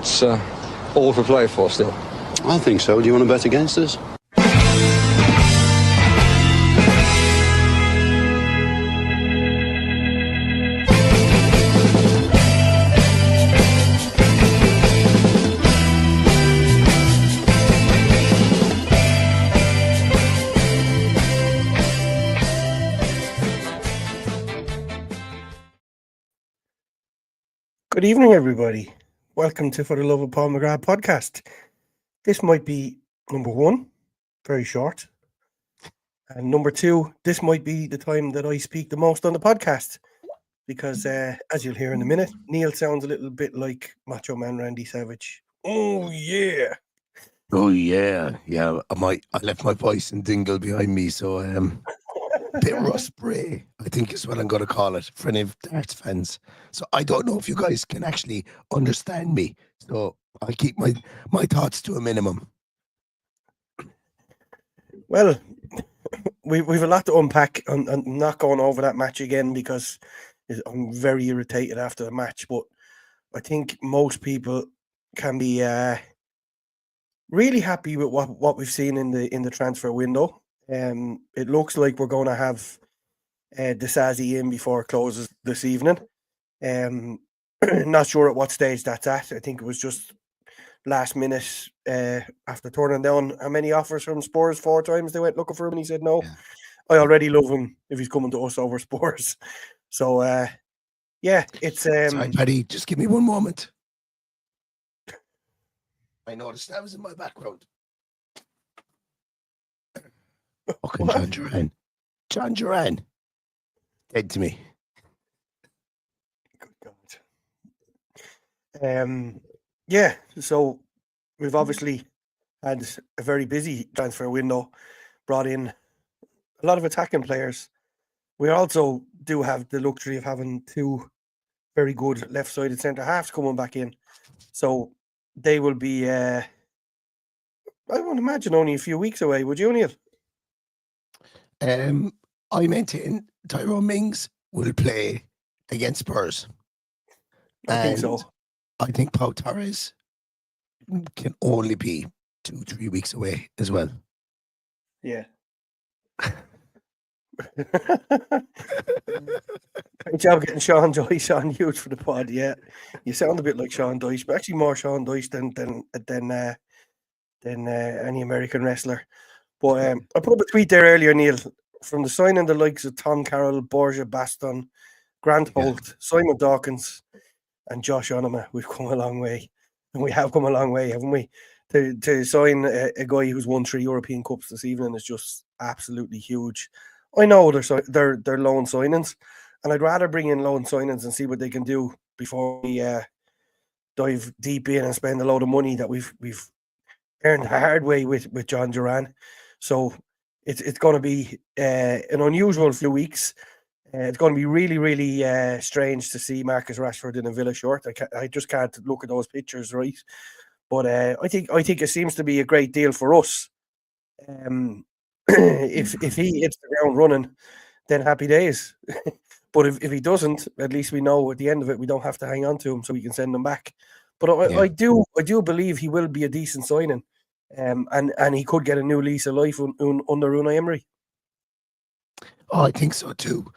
it's all to play for still. I think so. Do you want to bet against us? Good evening, everybody. Welcome to For the Love of Paul McGrath podcast. This might be number one, very short. And number two, this might be the time that I speak the most on the podcast. Because as you'll hear in a minute, Neil sounds a little bit like Macho Man Randy Savage. Oh, yeah. Oh, yeah. Yeah, I left my voice and dingle behind me, so bit raspberry, I think is what I'm going to call it for any of darts fans. So I don't know if you guys can actually understand me. So I'll keep my thoughts to a minimum. Well, we've a lot to unpack. I'm not going over that match again because I'm very irritated after the match. But I think most people can be really happy with what we've seen in the transfer window. It looks like we're going to have Disasi in before it closes this evening. Not sure at what stage that's at. I think it was just last minute after turning down how many offers from Spurs 4 times. They went looking for him and he said no. Yeah. I already love him if he's coming to us over Spurs. So, yeah, it's... Sorry, Paddy, just give me one moment. I noticed that was in my background. Fucking John Duran. John Duran. Dead to me. Good God. Yeah, so we've obviously had a very busy transfer window, brought in a lot of attacking players. We also do have the luxury of having 2 very good left-sided centre-halves coming back in. So they will be, I would imagine, only a few weeks away. Would you, Neil? I maintain Tyrone Mings will play against Spurs. I think so. I think Pau Torres can only be 2-3 weeks away as well. Yeah. Great job getting Sean Dyche on huge for the pod. Yeah, you sound a bit like Sean Dyche, but actually more Sean Dyche than any American wrestler. But I put up a tweet there earlier, Neil, from the signing the likes of Tom Carroll, Borja Baston, Grant Holt, Simon Dawkins, and Josh Onama. We've come a long way, and we have come a long way, haven't we? To sign a guy who's won 3 European Cups this evening is just absolutely huge. I know they're loan signings, and I'd rather bring in loan signings and see what they can do before we dive deep in and spend a load of money that we've earned the hard way with John Duran. So it's going to be an unusual few weeks. It's going to be really, really strange to see Marcus Rashford in a Villa shirt. I just can't look at those pictures, right? But I think it seems to be a great deal for us. If he hits the ground running, then happy days. But if he doesn't, at least we know at the end of it we don't have to hang on to him, so we can send him back. But I do believe he will be a decent signing. And he could get a new lease of life under Unai Emery. Oh, I think so too.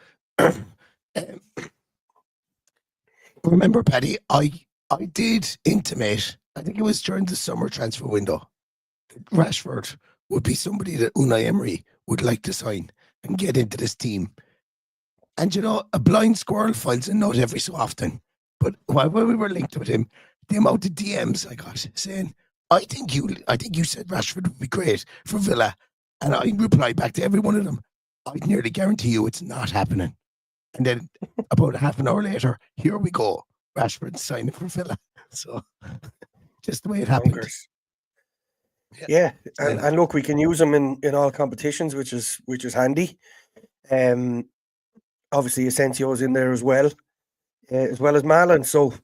Remember, Paddy, I did intimate, I think it was during the summer transfer window, that Rashford would be somebody that Unai Emery would like to sign and get into this team. And you know, a blind squirrel finds a nut every so often. But while we were linked with him, the amount of DMs I got saying, I think you said Rashford would be great for Villa. And I replied back to every one of them, I nearly guarantee you it's not happening. And then about half an hour later, here we go. Rashford signing for Villa. So just the way it happened. Yeah. And look, we can use him in all competitions, which is handy. Obviously Asensio is in there as well as Marlon. So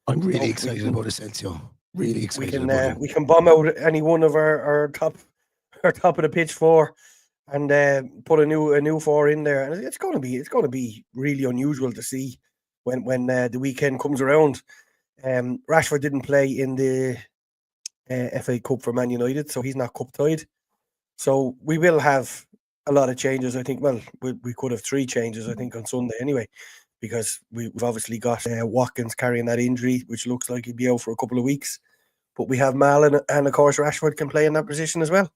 I'm really excited about Asensio. Really excited. We can bomb out any one of our top of the pitch 4 and put a new 4 in there. And it's going to be really unusual to see when the weekend comes around. Rashford didn't play in the FA Cup for Man United, so he's not cup tied. So we will have a lot of changes. I think. Well, we could have 3 changes. I think on Sunday anyway, because we've obviously got Watkins carrying that injury, which looks like he'd be out for a couple of weeks. But we have Mal and of course Rashford can play in that position as well.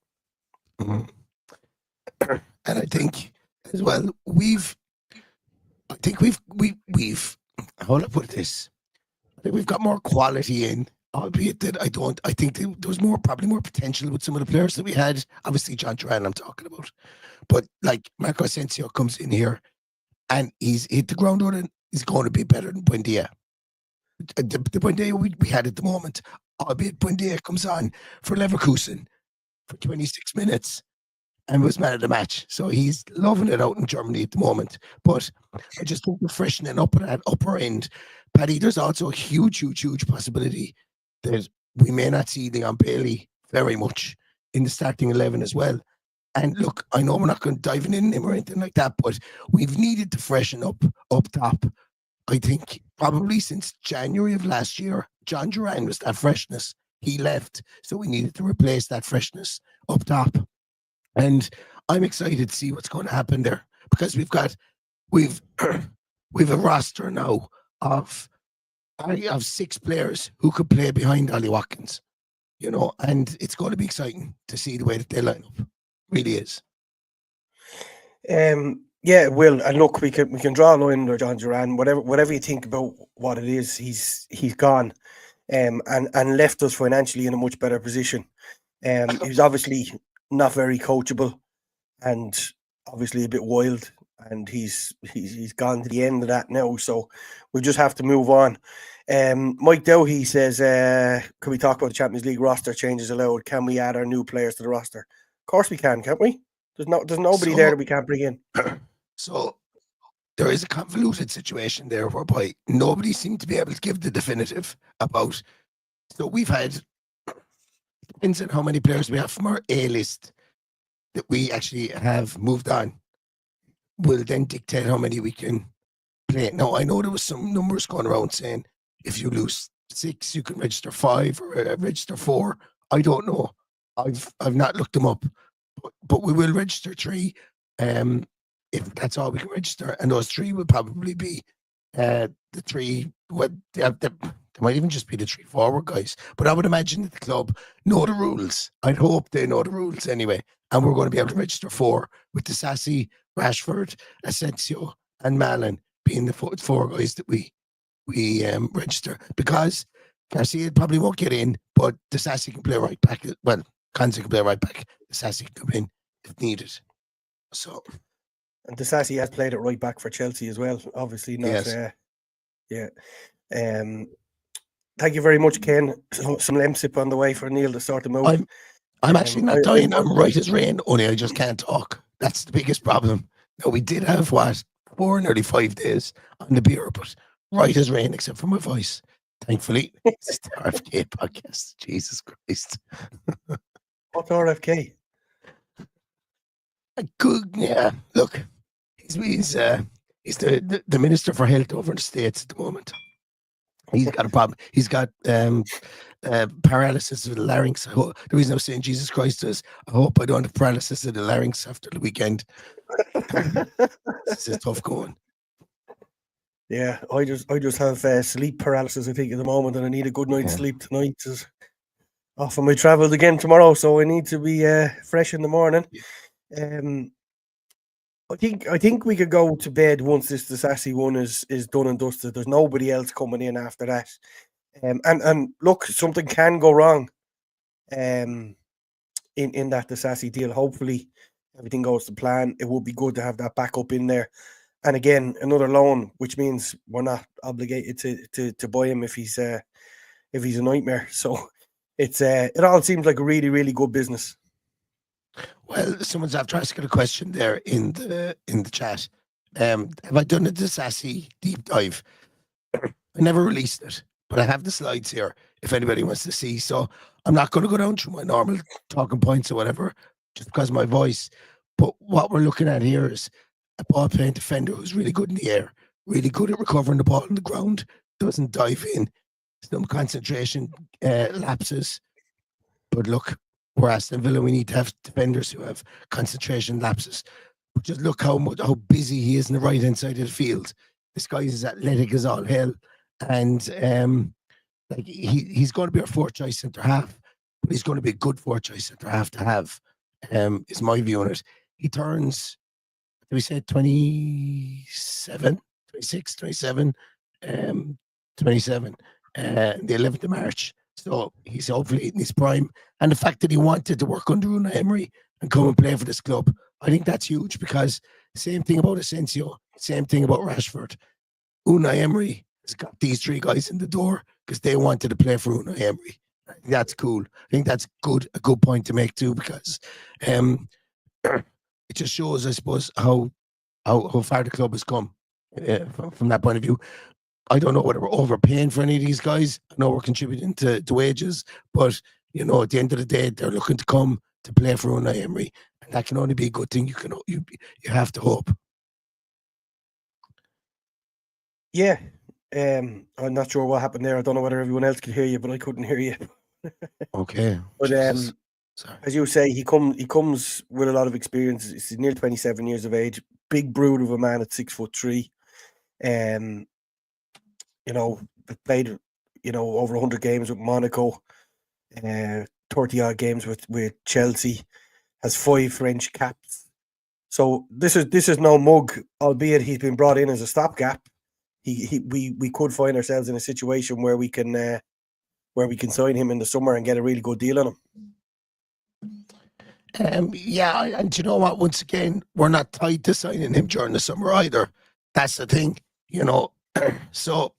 Mm-hmm. And I think as well we've how do I put this? I think we've got more quality in, albeit that I think there was probably more potential with some of the players that we had. Obviously, John Duran, I'm talking about. But like Marco Asensio comes in here and he's hit the ground running, he's going to be better than Buendia. The Buendia we had at the moment, albeit Buendia comes on for Leverkusen for 26 minutes and was man of the match. So he's loving it out in Germany at the moment. But I just think the freshening up at that upper end, Paddy, there's also a huge possibility that we may not see Leon Bailey very much in the starting 11 as well. And look, I know we're not going to dive in him or anything like that, but we've needed to freshen up top. I think probably since January of last year, John Duran was that freshness. He left, so we needed to replace that freshness up top. And I'm excited to see what's going to happen there because we've a roster now of 6 players who could play behind Ollie Watkins, and it's going to be exciting to see the way that they line up. It really is. Yeah, it will. And look, we can draw a line under John Duran. Whatever you think about what it is, he's gone, and left us financially in a much better position. He's obviously not very coachable, and obviously a bit wild. And he's gone to the end of that now. So we just have to move on. Mike Dowhy says, can we talk about the Champions League roster changes allowed? Can we add our new players to the roster? Of course we can, can't we? There's nobody there that we can't bring in. So there is a convoluted situation there whereby nobody seemed to be able to give the definitive about. So we've had, depends on how many players we have from our A list that we actually have moved on, will then dictate how many we can play. Now, I know there was some numbers going around saying if you lose 6, you can register 5 or register 4. I don't know. I've not looked them up, but we will register 3 if that's all we can register. And those 3 will probably be the 3. They might even just be the 3 forward guys. But I would imagine that the club know the rules. I'd hope they know the rules anyway. And we're going to be able to register 4 with Disasi, Rashford, Asensio, and Malin being the 4 guys that we register, because Garcia probably won't get in, but Disasi can play right back. Well, Kanzi can play right back. Disasi can come in if needed. So, and Disasi has played at right back for Chelsea as well. Obviously not. Yes. Thank you very much, Ken. Some Lemsip on the way for Neil to sort them out. I'm actually not dying. I'm right as rain. Only I just can't talk. That's the biggest problem. Now, we did have 4, nearly 5 days on the beer, but right as rain, except for my voice. Thankfully, it's the RFK podcast. Jesus Christ. What's RFK? Good, yeah. Look, he's the Minister for Health over in the States at the moment. He's got a problem. He's got paralysis of the larynx. The reason I'm saying Jesus Christ is I hope I don't have paralysis of the larynx after the weekend. This is tough going. Yeah, I just have sleep paralysis, I think, at the moment, and I need a good night's sleep tonight. Off on my travels again tomorrow, so I need to be fresh in the morning. I think we could go to bed once this Disasi one is done and dusted. There's nobody else coming in after that. And look, something can go wrong in that Disasi deal. Hopefully everything goes to plan. It would be good to have that backup in there. And again, another loan, which means we're not obligated to buy him if he's a nightmare. So it all seems like a really, really good business. Well, someone's after asking a question there in the chat. Have I done a Disasi deep dive? I never released it, but I have the slides here if anybody wants to see. So I'm not going to go down through my normal talking points or whatever, just because of my voice. But what we're looking at here is a ball playing defender who's really good in the air, really good at recovering the ball on the ground, doesn't dive in, some concentration lapses. But look, we're Aston Villa. We need to have defenders who have concentration lapses. But just look how busy he is in the right hand side of the field. This guy is as athletic as all hell, and like he's going to be our fourth choice centre half, but he's going to be a good fourth choice centre half to have. Is my view on it. He turns, we said 27, 26, 27, 27, the 11th of March. So he's hopefully in his prime. And the fact that he wanted to work under Unai Emery and come and play for this club, I think that's huge, because same thing about Asensio, same thing about Rashford. Unai Emery has got these three guys in the door because they wanted to play for Unai Emery. I think that's cool. I think that's a good point to make too, because it just shows, I suppose, how far the club has come from that point of view. I don't know whether we're overpaying for any of these guys. I know we're contributing to wages, but you know, at the end of the day, they're looking to come to play for Unai Emery, and that can only be a good thing. You have to hope. Yeah, I'm not sure what happened there. I don't know whether everyone else could hear you, but I couldn't hear you. Okay, but as you say, he comes with a lot of experience. He's nearly 27 years of age, big brood of a man at 6'3". You know, played, you know, over 100 games with Monaco, 30 odd games with Chelsea, has 5 French caps. So this is no mug, albeit he's been brought in as a stopgap. We could find ourselves in a situation where we can sign him in the summer and get a really good deal on him. Yeah, and you know what? Once again, we're not tied to signing him during the summer either. That's the thing, you know. So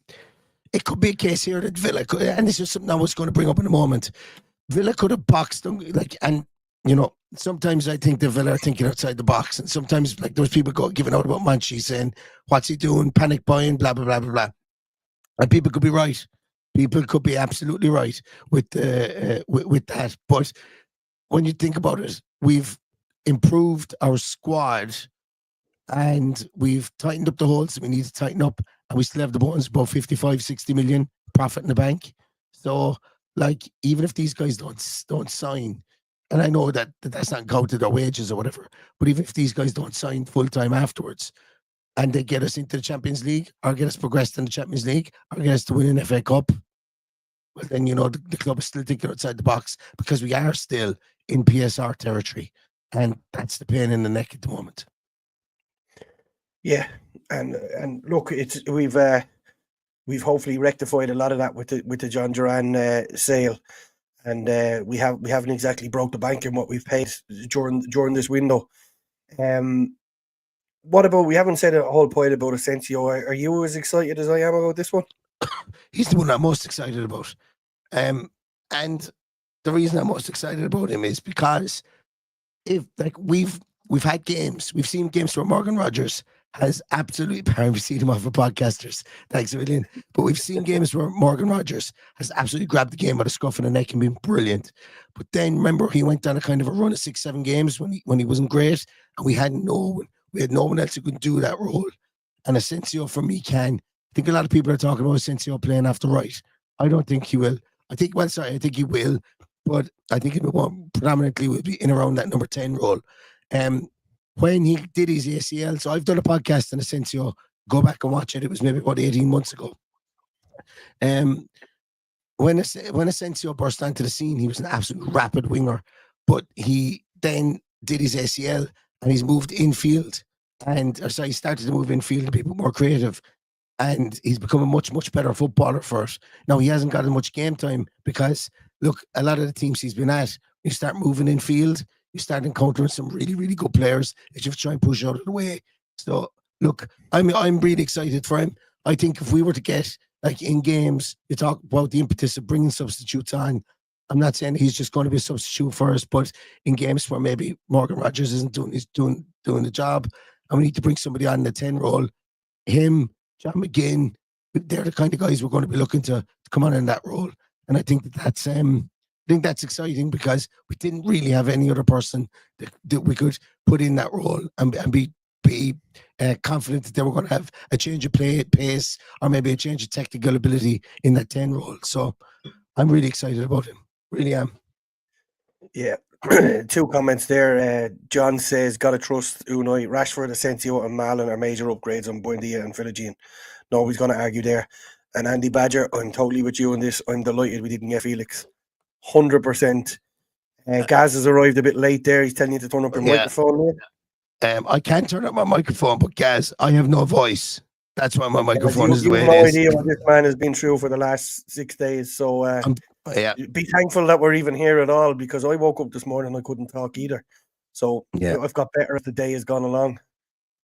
it could be a case here that Villa could, and this is something I was going to bring up in a moment. Villa could have boxed them, like, and you know, sometimes I think the Villa are thinking outside the box, and sometimes like those people giving out about Manchi saying, "What's he doing? Panic buying, blah blah blah blah blah," and people could be right. People could be absolutely right with that. But when you think about it, we've improved our squad and we've tightened up the holes that we need to tighten up, and we still have the bonus about 55, 60 million profit in the bank. So, like, even if these guys don't sign, and I know that that's not counted their wages or whatever, but even if these guys don't sign full time afterwards, and they get us into the Champions League, or get us progressed in the Champions League, or get us to win an FA Cup, well, then, you know, the club is still thinking outside the box, because we are still in PSR territory, and that's the pain in the neck at the moment. Yeah, and look, we've hopefully rectified a lot of that with the John Duran sale, and we haven't exactly broke the bank in what we've paid during this window. What about, we haven't said a whole point about Asensio. Are you as excited as I am about this one? He's the one I'm most excited about, and the reason I'm most excited about him is because if, like, we've had games, we've seen games where Morgan Rogers has absolutely, we've seen him off of podcasters, thanks a million, but we've seen games where Morgan Rogers has absolutely grabbed the game by the scruff of the neck and been brilliant. But then remember, he went on a kind of a run of 6-7 games when he wasn't great, and we had no one else who could do that role. And Asensio, for me, can. I think a lot of people are talking about Asensio playing off the right. I don't think he will. I think he will, but I think it predominantly will be in around that number 10 role. When he did his ACL, so I've done a podcast on Asensio, go back and watch it. It was maybe about 18 months ago. When Asensio burst onto the scene, he was an absolute rapid winger, but he then did his ACL and he's moved infield, he started to move infield and be more creative, and he's become a much, much better footballer for it. Now, he hasn't got as much game time because, look, a lot of the teams he's been at, you start moving infield, you start encountering some really, really good players that you have to try and push out of the way. So, look, I'm really excited for him. I think if we were to get, like, in games, you talk about the impetus of bringing substitutes on. I'm not saying he's just going to be a substitute for us, but in games where maybe Morgan Rogers isn't doing the job, and we need to bring somebody on in the 10 role, him, John McGinn, they're the kind of guys we're going to be looking to come on in that role. And I think that's exciting, because we didn't really have any other person that we could put in that role and be be confident that they were going to have a change of pace or maybe a change of technical ability in that 10 role. So I'm really excited about him. Really am. Yeah. Two comments there. John says, gotta trust Unai. Rashford, Asensio and Malin are major upgrades on Buendia and Philogene. Nobody's going to argue there. And Andy Badger, I'm totally with you on this. I'm delighted we didn't get Felix. 100%. Gaz has arrived a bit late there. He's telling you to turn up your microphone. I can't turn up my microphone, but Gaz, I have no voice. That's why my microphone is the way it is. You have no idea is. what this man has been through for the last 6 days. So be thankful that we're even here at all, because I woke up this morning and I couldn't talk either. So I've got better as the day has gone along.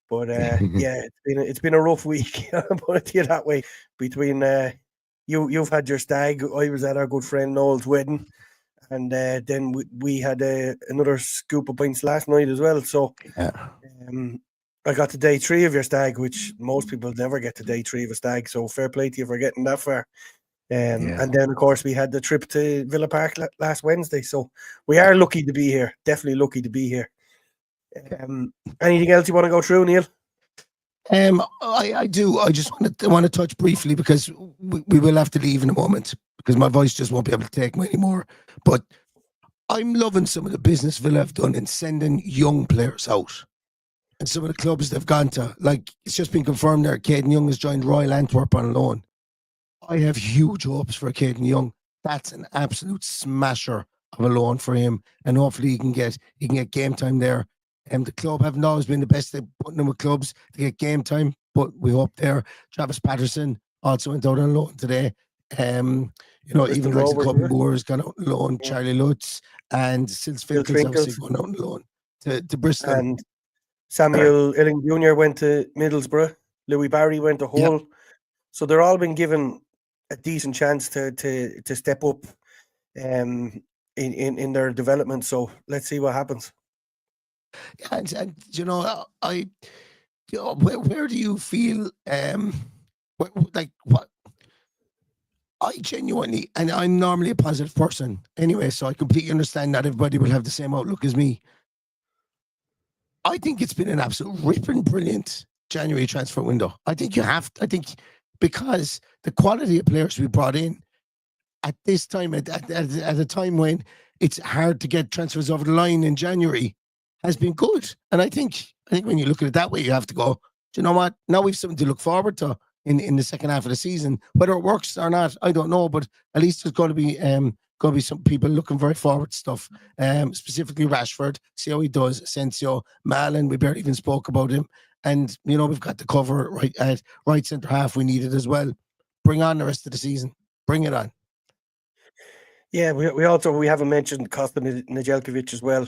But it's been a rough week. I'll put it to you that way. Between you've had your stag, I was at our good friend Noel's wedding, and then we had another scoop of pints last night as well. So I got to day 3 of your stag, which most people never get to day 3 of a stag. So fair play to you for getting that far. And then, of course, we had the trip to Villa Park last Wednesday. So we are lucky to be here. Definitely lucky to be here. Anything else you want to go through, Neil? I do. I just want to touch briefly, because we will have to leave in a moment, because my voice just won't be able to take me anymore. But I'm loving some of the business Villa have done in sending young players out. And some of the clubs they've gone to, like it's just been confirmed there, Caden Young has joined Royal Antwerp on loan. I have huge hopes for Caden Young. That's an absolute smasher of a loan for him, and hopefully he can get game time there. The club haven't always been the best at putting them with clubs to get game time, but we hope there. Travis Patterson also went out on loan today. Even like a couple more has gone out on loan. Yeah. Charlie Lutz and Sils Finkel's obviously gone out on loan to Bristol. And Samuel Illing Jr. went to Middlesbrough. Louis Barry went to Hull. Yeah. So they're all been given a decent chance to step up in their development. So let's see what happens. And where do you feel what? I genuinely, and I'm normally a positive person anyway, so I completely understand not everybody will have the same outlook as me. I think it's been an absolute ripping brilliant January transfer window. I think because the quality of players we brought in at this time, at a time when it's hard to get transfers over the line in January, has been good. And I think when you look at it that way, you have to go, do you know what? Now we've something to look forward to in the second half of the season. Whether it works or not, I don't know, but at least there's going to be some people looking very forward to stuff. Specifically Rashford, see how he does. Asensio, Malin, we barely even spoke about him. And, we've got the cover right centre half we needed as well. Bring on the rest of the season. Bring it on. Yeah, we haven't mentioned Kosta Nedeljkovic as well.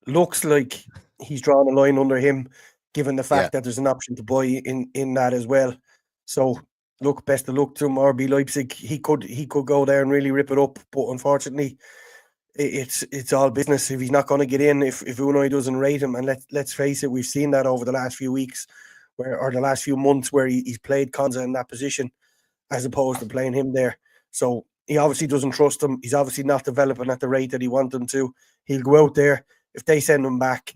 Looks like he's drawn a line under him, given the fact that there's an option to buy in that as well. So, look, best of luck to him. RB Leipzig, he could go there and really rip it up, but unfortunately, it's all business. If he's not going to get in, if Unai doesn't rate him, and let's face it, we've seen that over the last few weeks, or the last few months, where he's played Konsa in that position as opposed to playing him there. So he obviously doesn't trust him. He's obviously not developing at the rate that he wants him to. He'll go out there. If they send him back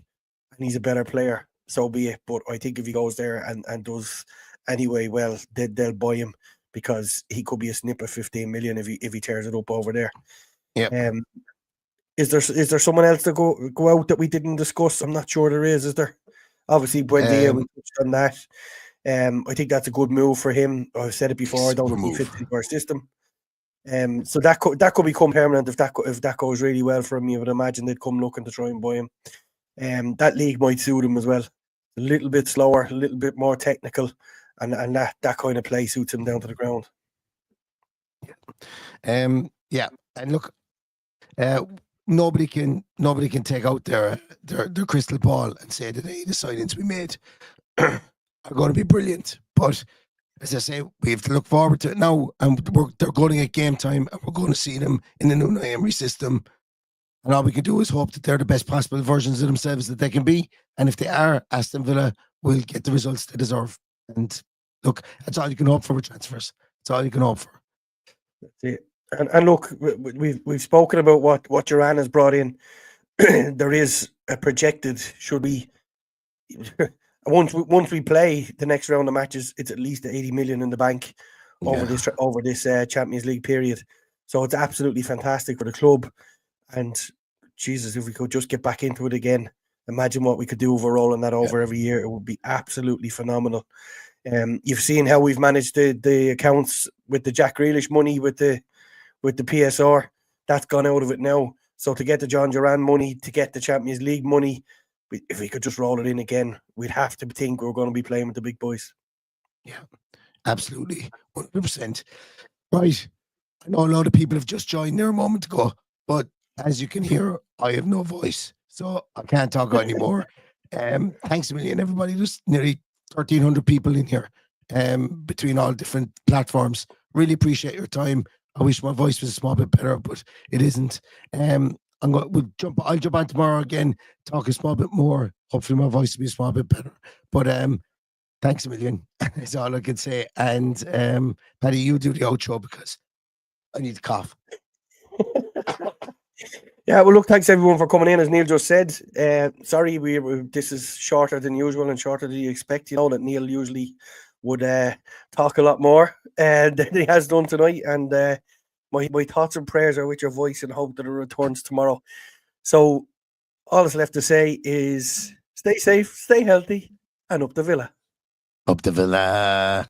and he's a better player, so be it. But I think if he goes there and does anyway well, they'll buy him, because he could be a snip of 15 million if he tears it up over there. Yeah. Is there someone else to go out that we didn't discuss? I'm not sure there is there? Obviously, Buendia, we touched on that. I think that's a good move for him. I've said it before. I don't think he fits into our system. So that could become permanent if that goes really well for him. You would imagine they'd come looking to try and buy him. That league might suit him as well. A little bit slower, a little bit more technical, and that kind of play suits him down to the ground. Yeah, and look, nobody can take out their crystal ball and say that the signings we made are going to be brilliant. But as I say, we have to look forward to it now, and they're going to get game time, and we're going to see them in the new Emery system. And all we can do is hope that they're the best possible versions of themselves that they can be. And if they are, Aston Villa will get the results they deserve. And look, that's all you can hope for with transfers. That's all you can hope for. That's it. And look, we've spoken about what Duran has brought in. There is a projected, should we once we play the next round of matches, it's at least 80 million in the bank over this Champions League period. So it's absolutely fantastic for the club. And Jesus, if we could just get back into it again, imagine what we could do over rolling that over every year. It would be absolutely phenomenal. You've seen how we've managed the accounts with the Jack Grealish money with the PSR. That's gone out of it now. So to get the John Duran money, to get the Champions League money, if we could just roll it in again, we'd have to think we're going to be playing with the big boys. Yeah, absolutely. 100%. Right. I know a lot of people have just joined there a moment ago, but as you can hear, I have no voice, so I can't talk anymore. Thanks a million, everybody. There's nearly 1,300 people in here between all different platforms. Really appreciate your time. I wish my voice was a small bit better, but it isn't. I'll jump on tomorrow again, talk a small bit more. Hopefully my voice will be a small bit better. But thanks a million. That's all I can say. And Paddy, you do the outro because I need to cough. Yeah, well, look, thanks everyone for coming in. As Neil just said, sorry, this is shorter than usual and shorter than you expect. You know that Neil usually would talk a lot more than he has done tonight. And my thoughts and prayers are with your voice and hope that it returns tomorrow. So all that's left to say is stay safe, stay healthy, and up the Villa. Up the Villa.